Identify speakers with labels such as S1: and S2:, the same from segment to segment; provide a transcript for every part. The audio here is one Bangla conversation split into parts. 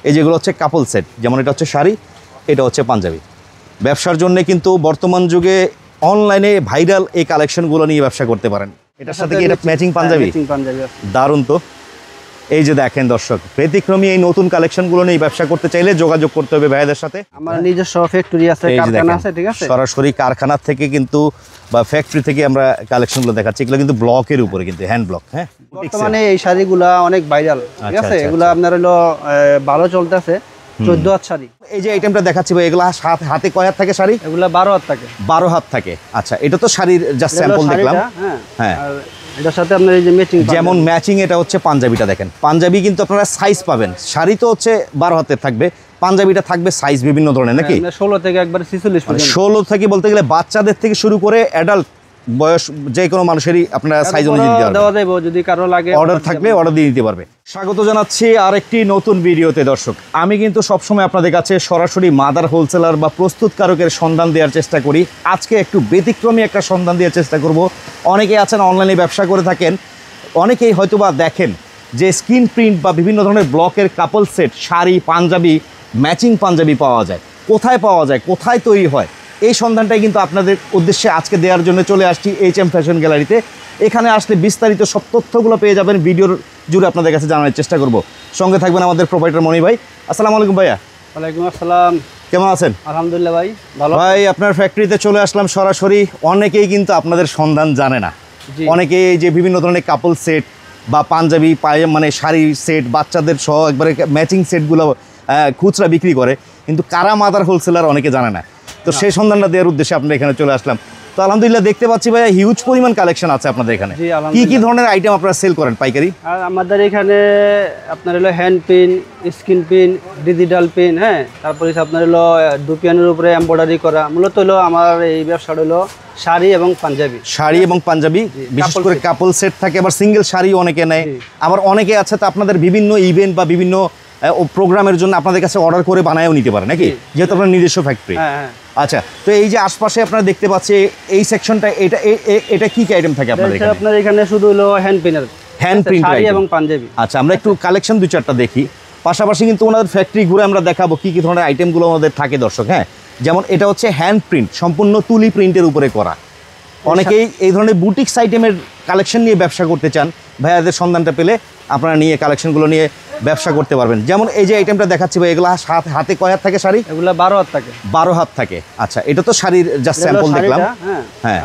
S1: এই যেগুলো হচ্ছে কাপল সেট, যেমন এটা হচ্ছে শাড়ি, এটা হচ্ছে পাঞ্জাবি। ব্যবসার জন্য কিন্তু বর্তমান যুগে অনলাইনে ভাইরাল এই কালেকশনগুলো নিয়ে ব্যবসা করতে পারেন। এটার সাথে কি এটা ম্যাচিং পাঞ্জাবি? দারুণ তো। এই যে দেখেন দর্শক, ব্যতিক্রমী এই নতুন কালেকশনগুলো নিয়ে ব্যবসা করতে চাইলে যোগাযোগ করতে হবে ভাইয়াদের সাথে।
S2: আমার নিজস্ব ফ্যাক্টরি আছে, কারখানা আছে, ঠিক আছে?
S1: সরাসরি কারখানা থেকে কিন্তু বা ফ্যাক্টরি থেকে আমরা কালেকশনগুলো দেখাচ্ছি। এগুলো কিন্তু ব্লকের উপরে, কিন্তু হ্যান্ড ব্লক। হ্যাঁ,
S2: বর্তমানে এই শাড়িগুলা অনেক ভাইরাল, ঠিক আছে? এগুলা আপনার হলো ভালো চলতেছে, 14 হাত শাড়ি।
S1: এই যে আইটেমটা দেখাচ্ছি ভাই, এগুলো হাতে কয় হাত থাকে শাড়ি?
S2: এগুলা 12 হাত থাকে।
S1: 12 হাত থাকে। আচ্ছা, এটা তো শাড়ির জাস্ট স্যাম্পল দেখলাম।
S2: হ্যাঁ, আর এটার সাথে আপনার এই যে ম্যাচিং,
S1: যেমন ম্যাচিং এটা হচ্ছে পাঞ্জাবিটা দেখেন। পাঞ্জাবি কিন্তু আপনারা সাইজ পাবেন, শাড়ি তো হচ্ছে 12 হাতের থাকবে, পাঞ্জাবিটা থাকবে সাইজ বিভিন্ন ধরনের নাকি?
S2: 16 থেকে একবারে 46 পর্যন্ত।
S1: 16 থেকে বলতে গেলে বাচ্চাদের থেকে শুরু করে অ্যাডাল্ট বয়স যে কোনো মানুষেরই আপনারা সাইজ অনুযায়ী দেওয়া যাবে।
S2: যদি কারো লাগে
S1: অর্ডার থাকলে অর্ডার দিয়ে দিতে পারবে। স্বাগত জানাচ্ছি আরেকটি নতুন ভিডিওতে। দর্শক, আমি কিন্তু সবসময় আপনাদের কাছে সরাসরি মাদার হোলসেলার বা প্রস্তুতকারকের সন্ধান দেওয়ার চেষ্টা করি। আজকে একটু ব্যতিক্রমী একটা সন্ধান দেওয়ার চেষ্টা করব। অনেকেই আছেন অনলাইনে ব্যবসা করে থাকেন, অনেকেই হয়তোবা দেখেন যে স্ক্রিন প্রিন্ট বা বিভিন্ন ধরনের ব্লকের couple set, sari, panjabi, matching panjabi পাওয়া যায়। কোথায় পাওয়া যায়, কোথায় তৈরি হয়, এই সন্ধানটাই কিন্তু আপনাদের উদ্দেশ্যে আজকে দেওয়ার জন্য চলে আসছি HM ফ্যাশন গ্যালারিতে। এখানে আসলে বিস্তারিত সব তথ্যগুলো পেয়ে যাবেন, ভিডিওর জুড়ে আপনাদের কাছে জানানোর চেষ্টা করব। সঙ্গে থাকবেন আমাদের প্রোপাইটার মনি ভাই। আসসালামু আলাইকুম ভাইয়া।
S2: ওয়ালাইকুম আসসালাম।
S1: কেমন আছেন?
S2: আলহামদুলিল্লাহ ভাই, ভালো।
S1: ভাই, আপনার ফ্যাক্টরিতে চলে আসলাম সরাসরি। অনেকেই কিন্তু আপনাদের সন্ধান জানে না। অনেকেই যে বিভিন্ন ধরনের কাপল সেট বা পাঞ্জাবি মানে শাড়ির সেট, বাচ্চাদের সহ একবারে ম্যাচিং সেটগুলো খুচরা বিক্রি করে, কিন্তু কারা মাদার হোলসেলার অনেকে জানে না। তো সেই সন্ধানটা দেওয়ার উদ্দেশ্যে আপনার এখানে চলে আসলাম। তো আলহামদুলিল্লাহ দেখতে পাচ্ছি ভাইয়া হিউজ পরিমাণ কালেকশন আছে আপনাদের এখানে। কি কি ধরনের আইটেম আপনারা সেল করেন পাইকারি?
S2: আর আমাদের এখানে আপনার হলো hand pin, screen pin, digital pin, হ্যাঁ, তারপরে আপনার হলো দুপিয়ানের উপরে এমব্রয়ডারি করা। মূলত হলো আমার এই ব্যবসাটা হলো শাড়ি এবং পাঞ্জাবি।
S1: শাড়ি এবং পাঞ্জাবি, বিশেষ করে কাপল সেট থাকে, আবার সিঙ্গেল শাড়িও অনেকে নেয়। আবার অনেকে আছে তো আপনাদের বিভিন্ন ইভেন্ট বা বিভিন্ন প্রোগ্রামের জন্য আপনাদের কাছে অর্ডার করে বানায়ও নিতে পারে নাকি, যেহেতু আপনার নিজস্ব ফ্যাক্টরি। আচ্ছা, তো এই যে আশপাশে আপনারা দেখতে পাচ্ছি এই সেকশনটা, এটা কি কি আইটেম থাকে আপনাদের এখানে?
S2: আপনার এখানে শুধু হলো হ্যান্ড পিনের,
S1: হ্যান্ড প্রিন্ট
S2: এবং পাঞ্জাবি।
S1: আচ্ছা, আমরা একটু কালেকশন 2-4টা দেখি, পাশাপাশি কিন্তু ওনাদের ফ্যাক্টরি ঘুরে আমরা দেখাবো কি কি ধরনের আইটেমগুলো আমাদের থাকে দর্শক। হ্যাঁ, যেমন এটা হচ্ছে হ্যান্ড প্রিন্ট, সম্পূর্ণ তুলি প্রিন্টের উপরে করা। অনেকেই এই ধরনের বুটিক্স আইটেমের কালেকশন নিয়ে ব্যবসা করতে চান, ভাইয়াদের সন্ধানটা পেলে আপনারা নিয়ে কালেকশনগুলো নিয়ে ব্যবসা করতে পারবেন। যেমন এই যে আইটেমটা দেখাচ্ছি ভাই, এগুলো হাতে কয় হাত থাকে শাড়ি?
S2: এগুলো 12 হাত থাকে।
S1: 12 হাত থাকে। আচ্ছা, এটা তো শাড়ির জাস্ট স্যাম্পল দেখলাম। হ্যাঁ,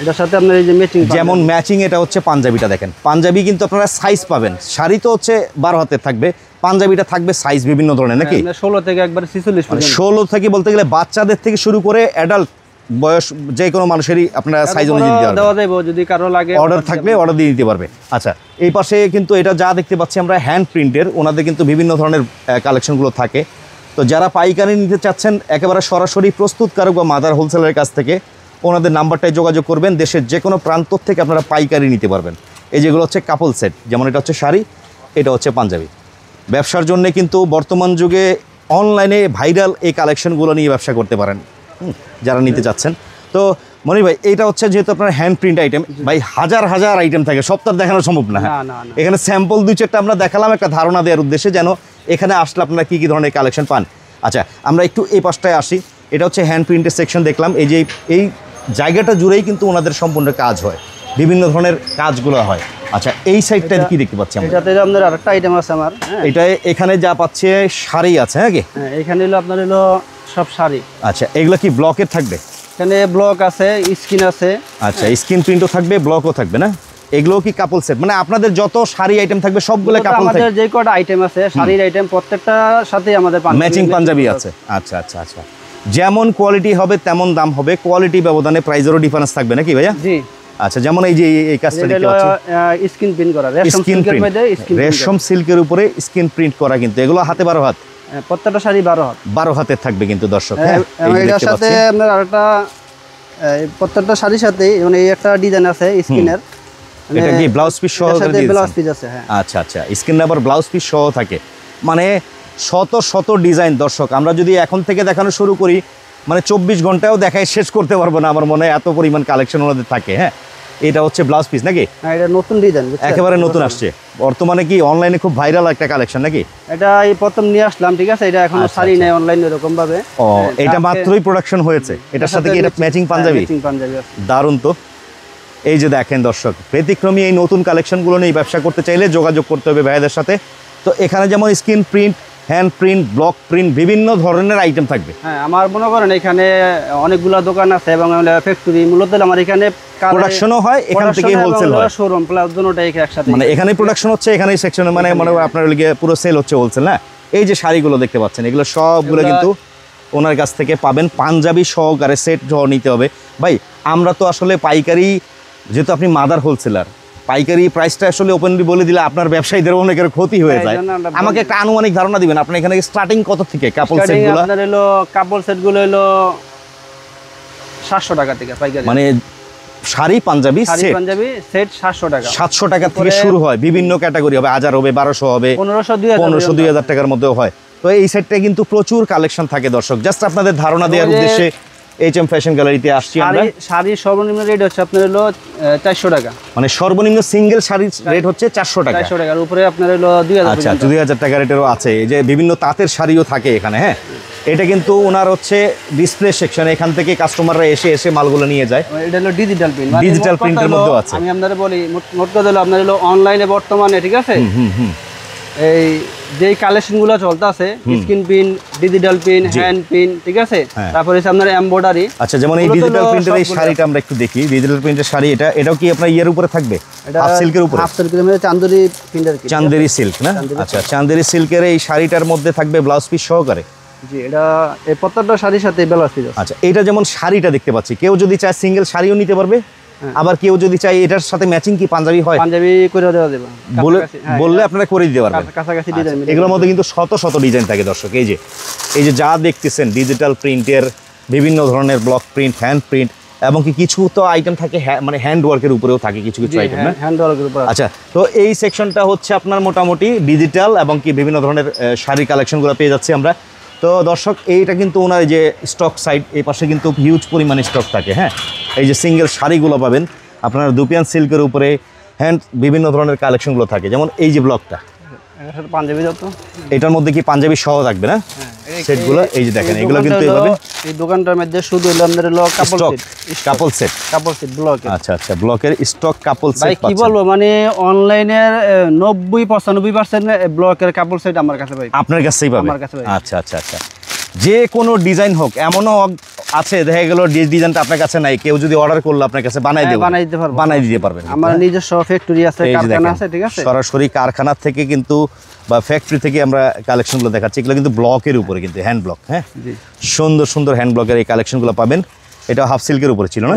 S2: এটার সাথে আপনার এই যে ম্যাচিং,
S1: যেমন ম্যাচিং এটা হচ্ছে পাঞ্জাবিটা দেখেন। পাঞ্জাবি কিন্তু আপনারা সাইজ পাবেন, শাড়ি তো হচ্ছে 12 হাতের থাকবে, পাঞ্জাবিটা থাকবে সাইজ বিভিন্ন ধরনের নাকি?
S2: 16 থেকে একবারে 46 পর্যন্ত।
S1: 16 থেকে বলতে গেলে বাচ্চাদের থেকে শুরু করে অ্যাডাল্ট বয়স যে কোনো মানুষেরই আপনারা সাইজ অনুযায়ী দেওয়া যাবে।
S2: যদি কারো লাগে
S1: অর্ডার থাকলে অর্ডার দিয়ে দিতে পারবে। আচ্ছা, এই পাশে কিন্তু এটা যা দেখতে পাচ্ছি আমরা হ্যান্ড প্রিন্টের, ওনাদের কিন্তু বিভিন্ন ধরনের কালেকশনগুলো থাকে। তো যারা পাইকারি নিতে চাচ্ছেন একেবারে সরাসরি প্রস্তুতকারক বা মাদার হোলসেলারের কাছ থেকে, ওনাদের নাম্বারটায় যোগাযোগ করবেন। দেশের যে কোনো প্রান্ত থেকে আপনারা পাইকারি নিতে পারবেন। এই যেগুলো হচ্ছে কাপল সেট, যেমন এটা হচ্ছে শাড়ি, এটা হচ্ছে পাঞ্জাবি। ব্যবসার জন্য কিন্তু বর্তমান যুগে অনলাইনে ভাইরাল এই কালেকশনগুলো নিয়ে ব্যবসা করতে পারেন যারা নিতে চাচ্ছেন। তো মনির ভাই, এটা হচ্ছে যেহেতু আপনার হ্যান্ড প্রিন্ট আইটেম, ভাই হাজার হাজার আইটেম থাকে, সব তো দেখানো সম্ভব না। এখানে স্যাম্পল 2-4টা আমরা দেখালাম একটা ধারণা দেওয়ার উদ্দেশ্যে, যেন এখানে আসলে আপনারা কী কী ধরনের কালেকশন পান। আচ্ছা, আমরা একটু এই পাশটায় আসি। এটা হচ্ছে হ্যান্ড প্রিন্টের সেকশন দেখলাম। এই যে এই জায়গাটা জুড়েই কিন্তু ওনাদের সম্পূর্ণ কাজ হয়, বিভিন্ন ধরনের কাজগুলো হয়। আচ্ছা, এই সাইডটা কি দেখতে পাচ্ছি আমরা?
S2: এটাতে আপনার আরেকটা আইটেম আছে আমার।
S1: এটা এখানে যা পাচ্ছে শাড়ি আছে, হ্যাঁ কি?
S2: হ্যাঁ, এখানে হলো আপনার হলো সব শাড়ি।
S1: আচ্ছা, এগুলো কি ব্লকের থাকবে?
S2: এখানে ব্লক আছে, স্কিন আছে।
S1: আচ্ছা, স্কিন প্রিন্টও থাকবে, ব্লকও থাকবে না? এগুলো কি কাপল সেট, মানে আপনাদের যত শাড়ি আইটেম থাকবে সবগুলো কাপল সেট?
S2: আমাদের যে কটা আইটেম আছে শাড়ির আইটেম, প্রত্যেকটার সাথে আমাদের
S1: ম্যাচিং পাঞ্জাবি আছে। আচ্ছা আচ্ছা আচ্ছা, যেমন কোয়ালিটি হবে তেমন দাম হবে, কোয়ালিটি ব্যবধানে প্রাইজেরও ডিফারেন্স থাকবে নাকি ভাইয়া?
S2: জি।
S1: আচ্ছা, যেমন এই যে এই কাজটা দেখতে পাচ্ছি,
S2: স্কিন প্রিন্ট করা,
S1: রেশম সিল্কের উপরে স্কিন প্রিন্ট করা, কিন্তু এগুলো হাতে 12 হাত।
S2: প্রত্যেকটা শাড়ি 12
S1: হাতের থাকবে কিন্তু দর্শক।
S2: এটার সাথে আপনার আরেকটা, প্রত্যেকটা শাড়ির সাথে মানে এই একটা ডিজাইন আছে স্কিনের,
S1: এটা কি ব্লাউজ পিস সহ?
S2: ব্লাউজ পিস আছে, হ্যাঁ।
S1: আচ্ছা আচ্ছা, স্কিনে আবার ব্লাউজ পিস সহ থাকে, মানে শত শত ডিজাইন। দর্শক, আমরা যদি এখন থেকে দেখানো শুরু করি, মানে 24 ঘন্টাও দেখায় শেষ করতে পারবো না আমার মনে হয়, এত পরিমাণ কালেকশন ওনাদের থাকে। হ্যাঁ, এটা হচ্ছে ব্লাউজ পিস নাকি?
S2: হ্যাঁ, এটা নতুন ডিজাইন,
S1: একেবারে নতুন আসছে বর্তমানে, কি অনলাইনে খুব ভাইরাল একটা কালেকশন নাকি?
S2: এটা এই প্রথম নিয়ে আসলাম, ঠিক আছে। এটা এখনো সারি নাই অনলাইনে এরকম ভাবে।
S1: ও, এটা মাত্রই প্রোডাকশন হয়েছে। এটার সাথে কি এটা ম্যাচিং পাঞ্জাবি?
S2: ম্যাচিং পাঞ্জাবি আছে।
S1: দারুণ তো। এই যে দেখেন দর্শক, ব্যতিক্রমী এই নতুন কালেকশনগুলো নিয়ে ব্যবসা করতে চাইলে যোগাযোগ করতে হবে ভাইয়াদের সাথে। তো এখানে যেমন screen print, hand print, block print, বিভিন্ন ধরনের আইটেম থাকবে।
S2: হ্যাঁ, আমার মনে করেন এখানে অনেকগুলো দোকান আছে এবং ফ্যাক্টরি, মূলত আমার এখানে
S1: প্রোডাকশনও হয়, এখান থেকে হোলসেল হয়,
S2: শোরুম প্লাস দুটোটাই একসাথে।
S1: মানে এখানেই প্রোডাকশন হচ্ছে, এখানেই সেকশনে, মানে মনে হয় আপনার লিগে পুরো সেল হচ্ছে হোলসেল না। এই যে শাড়িগুলো দেখতে পাচ্ছেন, এগুলো সবগুলো কিন্তু ওনার কাছ থেকে পাবেন, পাঞ্জাবি সহকারে সেট সহ নিতে হবে। ভাই আমরা তো আসলে পাইকারি, যেহেতু আপনি মাদার হোলসেলার, পাইকারি প্রাইসটা আসলে ওপেনলি বলে দিলে আপনার ব্যবসায়ীদের অনেকের ক্ষতি হয়ে যায়। আমাকে একটা আনুমানিক ধারণা দিবেন, আপনার এখানে স্টার্টিং কত থেকে কাপল সেটগুলো?
S2: আপনার হলো কাপল সেটগুলো হলো 700 টাকা থেকে পাইকারি, মানে
S1: শাড়ি পাঞ্জাবি
S2: সেট 700 টাকা।
S1: 700 টাকা থেকে শুরু হয়, বিভিন্ন ক্যাটাগরি হবে, 1000 হবে, 1200 হবে, 1500 2000 টাকার মধ্যেও হয়। তো এই সেটটা কিন্তু প্রচুর কালেকশন থাকে দর্শক, জাস্ট আপনাদের ধারণা দেওয়ার উদ্দেশ্যে এইচএম ফ্যাশন গ্যালারিতে আসছি আমরা।
S2: শাড়ির সর্বনিম্ন রেট হচ্ছে আপনার হলো 400 টাকা,
S1: মানে সর্বনিম্ন সিঙ্গেল শাড়ির রেট হচ্ছে 400 টাকা।
S2: 400 টাকার উপরে আপনার হলো 2000।
S1: আচ্ছা, 2000 টাকা রেটেরও আছে। এই যে বিভিন্ন তাঁতের শাড়িও থাকে এখানে। হ্যাঁ, এটা কিন্তু ওনার হচ্ছে ডিসপ্লে সেকশন, এখান থেকে কাস্টমাররা এসে মালগুলো নিয়ে যায়।
S2: এটা হলো ডিজিটাল প্রিন্ট,
S1: ডিজিটাল প্রিন্টের মধ্যে আছে।
S2: আমি আপনাদের বলি, মোট কথা হলো আপনার হলো অনলাইনে বর্তমানে, ঠিক আছে, এই যেই কালেকশনগুলো চলতেছে, screen print, digital print, hand print, ঠিক আছে, তারপরে হচ্ছে আপনার এমব্রয়ডারি।
S1: আচ্ছা, যেমন এই ডিজিটাল প্রিন্টের এই শাড়িটা আমরা একটু দেখি। ডিজিটাল প্রিন্টের শাড়ি, এটাও কি আপনার ইয়ের উপরে থাকবে? হাফ সিল্কের উপরে,
S2: হাফ সিল্কের মধ্যে চান্দেরি প্রিন্টার,
S1: চান্দেরি সিল্ক না? আচ্ছা, চান্দেরি সিল্কের এই শাড়িটার মধ্যে থাকবে ব্লাউজ পিস সহকারে।
S2: জি, এটা এই প্রত্যেকটা শাড়ির সাথে ব্লাউজ পিস আছে।
S1: আচ্ছা, এটা যেমন শাড়িটা দেখতে পাচ্ছি, কেউ যদি চায় সিঙ্গেল শাড়িও নিতে পারবে, আবার কেউ যদি চায় এটার সাথে ম্যাচিং কি পাঞ্জাবি হয়,
S2: পাঞ্জাবি করে দেওয়া যাবে,
S1: বললে আপনারা করে দিতে পারবেন।
S2: কাছাকাছি ডিজাইন,
S1: এগুলোর মধ্যে কিন্তু শত শত ডিজাইন থাকে দর্শক। এই যে যা দেখতেছেন ডিজিটাল প্রিন্টের বিভিন্ন ধরনের ব্লক প্রিন্ট, হ্যান্ড প্রিন্ট, এবং কি কিছু তো আইটেম থাকে মানে হ্যান্ড ওয়ার্কের উপরেও থাকে কিছু আইটেম না?
S2: হ্যান্ড ওয়ার্কের উপর।
S1: আচ্ছা, তো এই সেকশনটা হচ্ছে আপনার মোটামুটি ডিজিটাল এবং কি বিভিন্ন ধরনের শাড়ির কালেকশনগুলো পেয়ে যাচ্ছি আমরা। তো দর্শক, এইটা কিন্তু ওনার যে স্টক সাইড, এই পাশে কিন্তু হিউজ পরিমাণে স্টক থাকে। হ্যাঁ, এই যে সিঙ্গেল শাড়িগুলো পাবেন আপনার দুপিয়ান সিল্কের উপরে, হ্যান্ড বিভিন্ন ধরনের কালেকশনগুলো থাকে। যেমন এই যে ব্লকটা,
S2: পাঞ্জাবি যত,
S1: এটার মধ্যে কি পাঞ্জাবি সহ থাকবে না সেটগুলো? এই যে দেখেন, এগুলো কিন্তু এইভাবে
S2: এই দোকানটার মধ্যে শুধু আমাদের হলো
S1: কাপল সেট
S2: ব্লক।
S1: আচ্ছা, ব্লকের স্টক কাপল সেট।
S2: ভাই কি বলবো, মানে অনলাইনের 90-95% ব্লকের কাপল সেট আমার কাছে পাই,
S1: আপনার কাছেই পাবেন। আচ্ছা, যে কোনো ডিজাইন হোক, এমনও আছে দেখা গেল ডিজাইনটা আপনার কাছে নাই, কেউ যদি অর্ডার করলো আপনার কাছে বানাই দিতে পারবেন।
S2: আমার নিজস্ব ফ্যাক্টরি আছে, কারখানা আছে, ঠিক আছে,
S1: সরাসরি কারখানা থেকে কিন্তু বা ফ্যাক্টরি থেকে আমরা কালেকশনগুলো দেখাচ্ছি। এগুলো কিন্তু ব্লকের উপরে, কিন্তু হ্যান্ড ব্লক। হ্যাঁ, সুন্দর সুন্দর হ্যান্ড ব্লকের এই কালেকশনগুলো পাবেন। এটা হাফ সিল্কের উপরে ছিল না?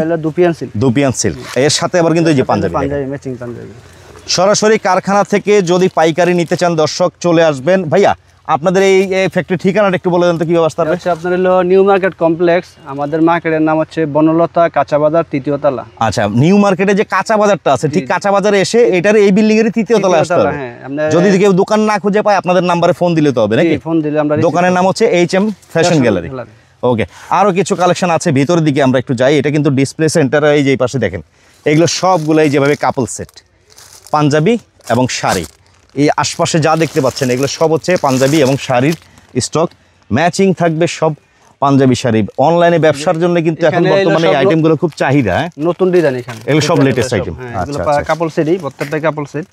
S1: Dupion silk. এর সাথে আবার কিন্তু এই যে পাঞ্জাবি
S2: ম্যাচিং পাঞ্জাবি।
S1: সরাসরি কারখানা থেকে যদি পাইকারি নিতে চান দর্শক, চলে আসবেন। ভাইয়া, আপনাদের এই ফ্যাক্টরি ঠিকানাটা একটু বলে দেন তো, কি ব্যবস্থা
S2: হচ্ছে? আপনার হলো নিউ মার্কেট কমপ্লেক্স, আমাদের মার্কেটের নাম হচ্ছে বনলতা কাঁচা বাজার, 3য় তলা।
S1: আচ্ছা, নিউ মার্কেটে যে কাঁচা বাজারটা আছে, ঠিক কাঁচা বাজারে এসে এটার এই বিল্ডিং এর 3য় তলায় আসতে হবে। যদি কেউ দোকান না খুঁজে পায়, আপনাদের নাম্বারে ফোন দিলে তো হবে নাকি?
S2: ফোন দিলে আমরা,
S1: দোকানের নাম হচ্ছে এইচএম ফ্যাশন গ্যালারি। ওকে, আরো কিছু কালেকশন আছে, ভিতরের দিকে আমরা একটু যাই। এটা কিন্তু ডিসপ্লে সেন্টার, এই যে পাশে দেখেন, এগুলো সবগুলো এই যেভাবে কাপল সেট, পাঞ্জাবি এবং শাড়ি। এই আশপাশে যা দেখতে পাচ্ছেন এগুলো সব হচ্ছে পাঞ্জাবি এবং শাড়ির স্টক, ম্যাচিং থাকবে সব পাঞ্জাবি শাড়ি। অনলাইনে ব্যবসার জন্য কিন্তু এখন বর্তমানে এই আইটেমগুলো খুব চাহিদা।
S2: নতুন ডিজাইন এখানে,
S1: এগুলো সব লেটেস্ট আইটেম।
S2: আচ্ছা, কাপল সেটই, প্রত্যেকটা কাপল সেট।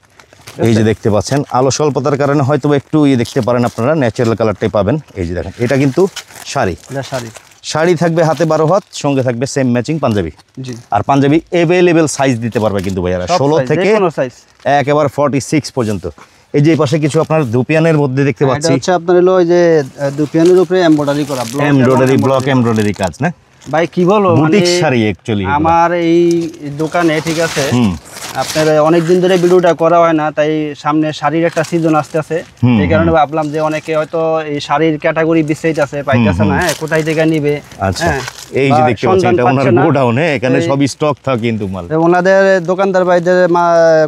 S1: এই যে দেখতে পাচ্ছেন, আলো স্বল্পতার কারণে হয়তো একটু দেখতে পারেন আপনারা, ন্যাচারাল কালারটাই পাবেন। এই যে দেখেন, এটা কিন্তু শাড়ি থাকবে হাতে 12 হাত, সঙ্গে থাকবে সেম ম্যাচিং পাঞ্জাবি। আর পাঞ্জাবি এভেলেবেল সাইজ দিতে পারবে কিন্তু ভাইয়ারা, 16 থেকে একেবারে 46 পর্যন্ত। এই যে পাশে কিছু আপনার দুপিয়ানের মধ্যে দেখতে পাচ্ছি,
S2: এটা হচ্ছে আপনার হলো ওই যে দুপিয়ানের উপরে এমব্রয়ডারি করা,
S1: ব্লক এমব্রয়ডারি কাজ না
S2: ভাই? কি বলবো,
S1: বুটিক শাড়ি অ্যাকচুয়ালি
S2: আমার এই দোকানে, ঠিক আছে, আপনার অনেকদিন ধরে ভিডিওটা করা হয় না, তাই সামনে শাড়ির একটা সিজন আসতেছে, এই কারণে ভাবলাম যে অনেকে হয়তো এই শাড়ির ক্যাটাগরি বিছাইতেছে, পাইতেছে না, কোথায় থেকে নিবে।
S1: আচ্ছা, এই যে দেখতে পাচ্ছেন, এটা ওনার গোডাউন, এখানে সব স্টক থাকে কিন্তু মাল।
S2: ওনাদের দোকানদার ভাইদের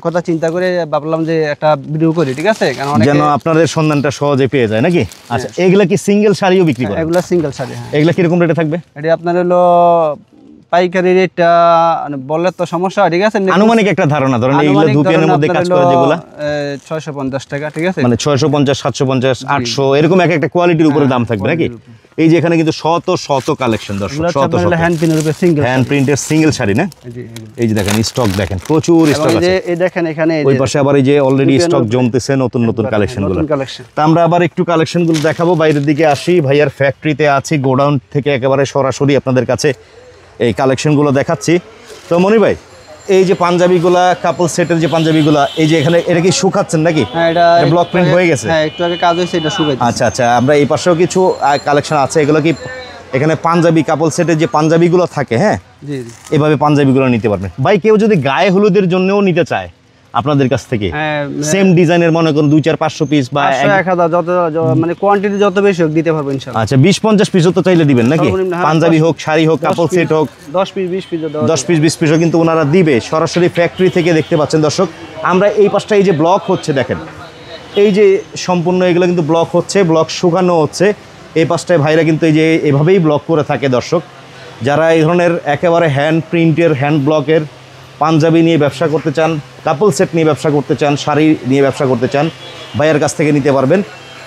S2: কথা চিন্তা করে ভাবলাম যে একটা ভিডিও করি, ঠিক আছে, কারণ
S1: যেন আপনাদের সন্ধানটা সহজে পেয়ে যায় নাকি? আচ্ছা, এগুলা কি সিঙ্গেল শাড়িও বিক্রি করেন?
S2: এগুলা সিঙ্গেল শাড়ি।
S1: এগুলা কিরকম রেটে থাকবে?
S2: এটা আপনার হলো পাইকারি রেটটা বললে তো সমস্যা হয়, ঠিক আছে।
S1: আনুমানিক একটা ধারণা ধরেন এইগুলো দুপিয়ানের মধ্যে কাজ করে যেগুলো
S2: 650 টাকা, ঠিক আছে।
S1: মানে 650, 750, 800 এরকম এক একটা কোয়ালিটির উপরে দাম থাকবে নাকি? এই যে এখানে কিন্তু শত শত কালেকশন দর্শক, শত শত
S2: হ্যান্ড প্রিন্টের উপরে সিঙ্গেল
S1: হ্যান্ড প্রিন্টের সিঙ্গেল শাড়ি না? এই যে দেখেন স্টক, দেখেন প্রচুর স্টক আছে।
S2: এই দেখেন এখানে
S1: ওই পাশে আবার এই যে অলরেডি স্টক জমতেছে নতুন নতুন কালেকশনগুলো। তা আমরা আবার একটু কালেকশনগুলো দেখাবো, বাইরের দিকে আসি। ভাইয়ার ফ্যাক্টরিতে আছি, গোডাউন থেকে একেবারে সরাসরি আপনাদের কাছে এই কালেকশনগুলো দেখাচ্ছি। তো মনি ভাই, এই যে পাঞ্জাবিগুলা, কাপল সেটের যে পাঞ্জাবিগুলা, এই যে এখানে এটা কি শুকাচ্ছেন নাকি?
S2: হ্যাঁ, এটা
S1: ব্লক প্রিন্ট হয়ে গেছে।
S2: হ্যাঁ, একটু আগে কাজ হয়েছে, এটা শুকাইছে।
S1: আচ্ছা আচ্ছা, আমরা এই পাশেও কিছু কালেকশন আছে। এগুলো কি এখানে পাঞ্জাবি কাপল সেটের যে পাঞ্জাবিগুলো থাকে, হ্যাঁ
S2: জি জি,
S1: এভাবে পাঞ্জাবিগুলো নিতে পারবেন। ভাই কেউ যদি গায়ে হলুদের জন্যও নিতে চায় আপনাদের কাছ থেকে সেম ডিজাইনের, মনে করুন 200-500 পিস বা
S2: 1000 যত মানে কোয়ান্টিটি যত বেশি হোক দিতে পারবো ইনশাআল্লাহ।
S1: আচ্ছা, 20-50 পিসও তো চাইলে দিবেন নাকি? পাঞ্জাবি হোক, শাড়ি হোক, কাপল সেট হোক,
S2: 10 পিস 20 পিস
S1: 10 পিস 20 পিসও কিন্তু ওনারা দিবে। সরাসরি ফ্যাক্টরি থেকে দেখতে পাচ্ছেন দর্শক। আমরা এই পাশটা এই যে ব্লক হচ্ছে দেখেন, এই যে সম্পূর্ণ এগুলো কিন্তু ব্লক হচ্ছে, ব্লক শুকানো হচ্ছে। এই পাশটায় ভাইরা কিন্তু এই যে এভাবেই ব্লক করে থাকে দর্শক। যারা এই ধরনের একেবারে হ্যান্ড প্রিন্টের, হ্যান্ড ব্লকের পাঞ্জাবি নিয়ে ব্যবসা করতে চান, কাপল সেট নিয়ে ব্যবসা করতে চান, শাড়ি নিয়ে ব্যবসা করতে চান, ভাইয়ের কাছ থেকে নিতে পারবেন।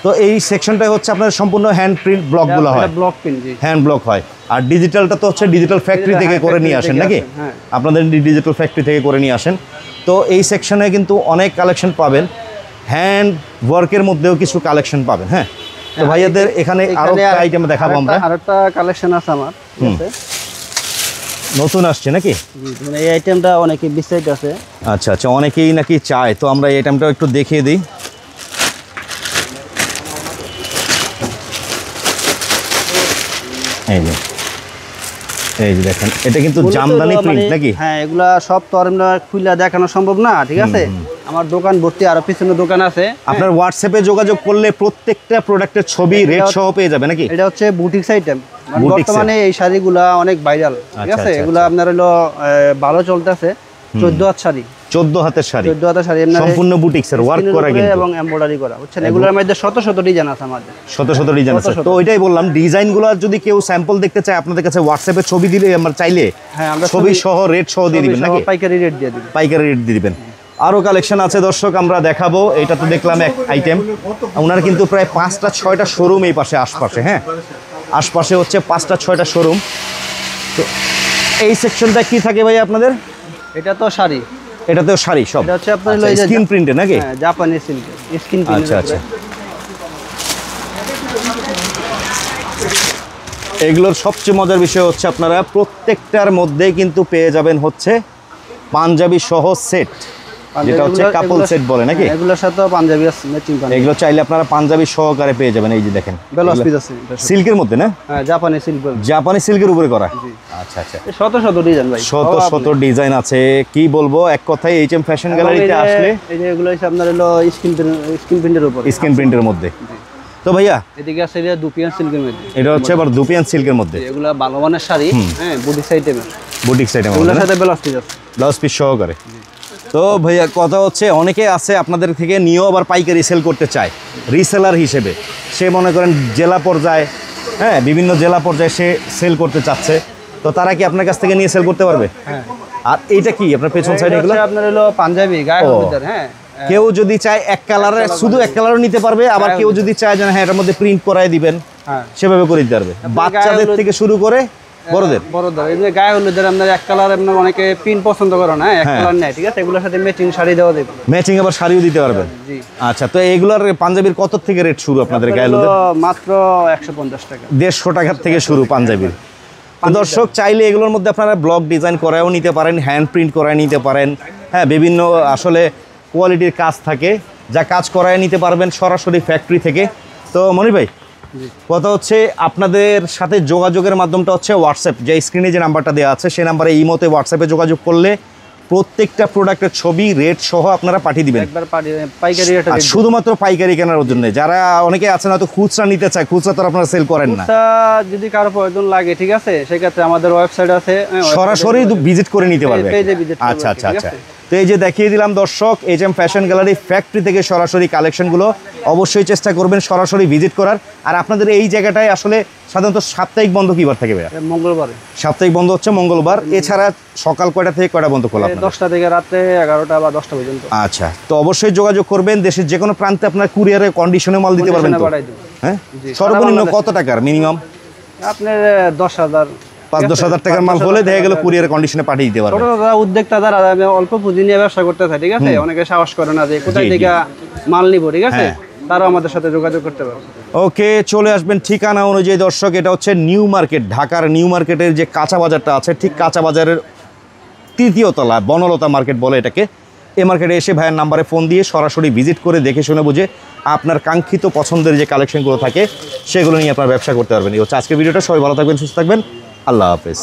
S1: তো এই সেকশনটাই হচ্ছে আপনার সম্পূর্ণ হ্যান্ড প্রিন্ট ব্লকগুলো হয়,
S2: ব্লক প্রিন্ট, জি,
S1: হ্যান্ড ব্লক হয়। আর ডিজিটালটা তো হচ্ছে ডিজিটাল ফ্যাক্টরি থেকে করে নিয়ে আসেন নাকি? আপনাদের ডিজিটাল ফ্যাক্টরি থেকে করে নিয়ে আসেন। তো এই সেকশনে কিন্তু অনেক কালেকশন পাবেন, হ্যান্ড ওয়ার্কের মধ্যেও কিছু কালেকশন পাবেন। হ্যাঁ, তো ভাইয়াদের এখানে আরো একটা আইটেম দেখাবো আমরা।
S2: আরেকটা কালেকশন আছে আমার, ঠিক আছে,
S1: নতুন আসছে নাকি?
S2: মানে এই আইটেমটা অনেকে বিস্তারিত আছে।
S1: আচ্ছা আচ্ছা, অনেকেই নাকি চায়, তো আমরা এই আইটেমটা একটু দেখিয়ে দিই। এই যে দেখেন, এটা কিন্তু জামদানি প্রিন্ট নাকি?
S2: হ্যাঁ, এগুলা সব তো আর আমরা খুলে দেখানো সম্ভব না, ঠিক আছে। আমার দোকান ভর্তি, আরো পিছনে দোকান আছে।
S1: আপনার হোয়াটসঅ্যাপে যোগাযোগ করলে প্রত্যেকটা প্রোডাক্টের ছবি, রেট সহ পেয়ে যাবে নাকি?
S2: এটা হচ্ছে বুটিক্স আইটেম। বর্তমানে এই শাড়িগুলা অনেক ভাইরাল, ঠিক আছে। এগুলা আপনার হলো ভালো চলতেছে। 14 হাত শাড়ি,
S1: 14 হাতের শাড়ি,
S2: 14 হাতের শাড়ি
S1: সম্পূর্ণ বুটিক্সের ওয়ার্ক করা কিন্তু
S2: এবং এমব্রয়ডারি করা, বুঝছেন। এগুলোর মধ্যে শত শত ডিজাইন আছে আমাদের,
S1: শত শত ডিজাইন আছে। তো ওইটাই বললাম, ডিজাইনগুলো যদি কেউ স্যাম্পল দেখতে চায় আপনাদের কাছে হোয়াটসঅ্যাপে ছবি দিলে আমরা চাইলে
S2: হ্যাঁ, আমরা
S1: ছবি সহ রেট সহ দিয়ে দিবেন নাকি?
S2: পাইকারি রেট দিয়ে দিবেন,
S1: পাইকারি রেট দিয়ে দিবেন। আরো কালেকশন আছে দর্শক, আমরা দেখাবো। এটা তো দেখলাম এক আইটেম। ওনার কিন্তু প্রায় 5টা-6টা শোরুম এই পাশে আশপাশে, হ্যাঁ আশপাশে হচ্ছে 5টা-6টা শোরুম। তো এই সেকশনটা কি থাকে ভাই আপনাদের?
S2: এটা তো শাড়ি,
S1: এটাতেও শাড়ি সব।
S2: এটা হচ্ছে আপনার
S1: স্কিন প্রিন্টে নাকি?
S2: হ্যাঁ, জাপানি সিল্ক স্কিন প্রিন্ট।
S1: আচ্ছা আচ্ছা, এগুলোর সবচেয়ে মজার বিষয় হচ্ছে আপনারা প্রত্যেকটার মধ্যে কিন্তু পেয়ে যাবেন হচ্ছে পাঞ্জাবি সহ সেট, যেটা হচ্ছে কাপল সেট বলে নাকি?
S2: এগুলোর সাথে পাঞ্জাবি আছে, ম্যাচিং পাঞ্জাবি।
S1: এগুলো চাইলে আপনারা পাঞ্জাবি সহকারে পেয়ে যাবেন। এই যে দেখেন,
S2: ব্লাউজ পিস আছে
S1: সিল্কের মধ্যে না?
S2: হ্যাঁ, জাপানি সিল্ক,
S1: জাপানি সিল্কের উপরে করা। আচ্ছা আচ্ছা,
S2: শত শত ডিজাইন ভাই,
S1: শত শত ডিজাইন আছে। কি বলবো, এক কথায় এইচএম ফ্যাশন গ্যালারিতে আসলে
S2: এই যে এগুলো হচ্ছে আপনার হলো স্কিন প্রিন্টের উপর,
S1: স্কিন প্রিন্টের মধ্যে। তো ভাইয়া
S2: এদিকে আছে এটা দুপিয়ান সিল্কের মধ্যে,
S1: এটা হচ্ছে আবার দুপিয়ান সিল্কের মধ্যে।
S2: এগুলা ভালো মানের শাড়ি, হ্যাঁ, বুটিক্স আইটেমের,
S1: বুটিক্স আইটেম,
S2: এগুলোর সাথে ব্লাউজ পিস আছে,
S1: ব্লাউজ পিস সহকারে। তো ভাইয়া কথা হচ্ছে, অনেকে আছে আপনাদের থেকে নিয়েও আবার পাইকারি সেল করতে চায় রিসেলার হিসেবে। সে মনে করেন জেলা পর্যায়ে, হ্যাঁ বিভিন্ন জেলা পর্যায়ে সে সেল করতে চাচ্ছে, তো তারা কি আপনার কাছ থেকে নিয়ে সেল করতে পারবে?
S2: হ্যাঁ।
S1: আর এইটা কি আপনার পেছন সাইডে এগুলো?
S2: আপনার হলো পাঞ্জাবি গায়ে হলুদের, হ্যাঁ।
S1: কেউ যদি চায় এক কালারে, শুধু এক কালারও নিতে পারবে। আবার কেউ যদি চায় যে হ্যাঁ এটার মধ্যে প্রিন্ট করায় দিবেন,
S2: হ্যাঁ,
S1: সেভাবে করে দিতে পারবে। বাচ্চাদের থেকে শুরু করে বড়দের,
S2: এমনি গায়ে হলুদের আপনার এক কালার, আপনার অনেকে পিন পছন্দ করে না, এক কালার নেয়, ঠিক আছে। এগুলোর সাথে ম্যাচিং শাড়ি দেওয়া দেবে,
S1: ম্যাচিং আবার শাড়িও দিতে পারবেন।
S2: জি।
S1: আচ্ছা, তো এগুলোর পাঞ্জাবির কত থেকে রেট শুরু আপনাদের গায়ে হলুদের?
S2: মাত্র 150 টাকা,
S1: 150 টাকার থেকে শুরু পাঞ্জাবির। তো দর্শক চাইলে এগুলোর মধ্যে আপনারা ব্লক ডিজাইন করায়ও নিতে পারেন, হ্যান্ড প্রিন্ট করায় নিতে পারেন। হ্যাঁ, বিভিন্ন আসলে কোয়ালিটির কাজ থাকে, যা কাজ করায় নিতে পারবেন সরাসরি ফ্যাক্টরি থেকে। তো মনির ভাই, কথা হচ্ছে আপনাদের সাথে যোগাযোগের মাধ্যমটা হচ্ছে হোয়াটসঅ্যাপ, যে স্ক্রিনে যে নাম্বারটা দেওয়া আছে সেই নাম্বারে ইমোতে হোয়াটসঅ্যাপে যোগাযোগ করলে প্রত্যেকটা প্রোডাক্টের ছবি, রেট সহ আপনারা পাঠিয়ে দিবেন।
S2: একবার পাইকারি রেট,
S1: আর শুধুমাত্র পাইকারি কেনার জন্য। যারা অনেকে আছেন হয়তো খুচরা নিতে চায়, খুচরা তো আপনারা সেল করেন না।
S2: যদি কারো প্রয়োজন লাগে, ঠিক আছে, সেক্ষেত্রে আমাদের ওয়েবসাইট আছে,
S1: সরাসরি ভিজিট করে নিতে পারবে।
S2: পেজে ভিজিট করবে,
S1: আচ্ছা আচ্ছা
S2: ঠিক
S1: আচ্ছা।
S2: আছে।
S1: তো এই যে দেখিয়ে দিলাম দর্শক, HM ফ্যাশন গ্যালারি ফ্যাক্টরি থেকে সরাসরি কালেকশনগুলো। অবশ্যই চেষ্টা করবেন সরাসরি ভিজিট করার। আর আপনাদের এই জায়গাটায় আসলে সাধারণত সাপ্তাহিক বন্ধ কিবার থাকে ভাইয়া?
S2: মঙ্গলবারে।
S1: সাপ্তাহিক বন্ধ হচ্ছে মঙ্গলবার। এছাড়া সকাল কয়টা থেকে কয়টা বন্ধ খোলা আপনাদের?
S2: 10টা থেকে রাতে 11টা বা 10টা পর্যন্ত।
S1: আচ্ছা, তো অবশ্যই যোগাযোগ করবেন। দেশের যে কোনো প্রান্তে আপনার কুরিয়ারে কন্ডিশনে মাল দিতে পারবেন তো?
S2: পাঠাই দেব।
S1: হ্যাঁ,
S2: জি,
S1: সর্বনিম্ন কত টাকার মিনিমাম?
S2: আপনার 10,000
S1: 5-10 টাকার মাল হলে দেখা গেল কুরিয়ারে কন্ডিশনে পাঠিয়ে দিতে পারবেন।
S2: ছোট দাদা উদ্যোক্তা যারা অল্প পুঁজি নিয়ে ব্যবসা করতে চায়, ঠিক আছে, অনেকে সাহস করে না যে কোথায়
S1: জি,
S2: থেকে মাল নিব, ঠিক আছে,
S1: হ্যাঁ।
S2: তারাও আমাদের সাথে যোগাযোগ করতে পারবে।
S1: ওকে, চলে আসবেন ঠিকানা অনুযায়ী দর্শক। এটা হচ্ছে নিউ মার্কেট, ঢাকার নিউ মার্কেটের যে কাঁচা বাজারটা আছে, ঠিক কাঁচা বাজারের 3য় তলা, বনলতা মার্কেট বলে এটাকে। এই মার্কেটে এসে ভাইয়ের নাম্বারে ফোন দিয়ে সরাসরি ভিজিট করে দেখে শুনে বুঝে আপনার কাঙ্ক্ষিত পছন্দের যে কালেকশনগুলো থাকে সেগুলো নিয়ে আপনার ব্যবসা করতে পারবেন। এই হচ্ছে আজকের ভিডিওটা। সবাই ভালো থাকবেন, সুস্থ থাকবেন, আল্লাহ হাফেজ।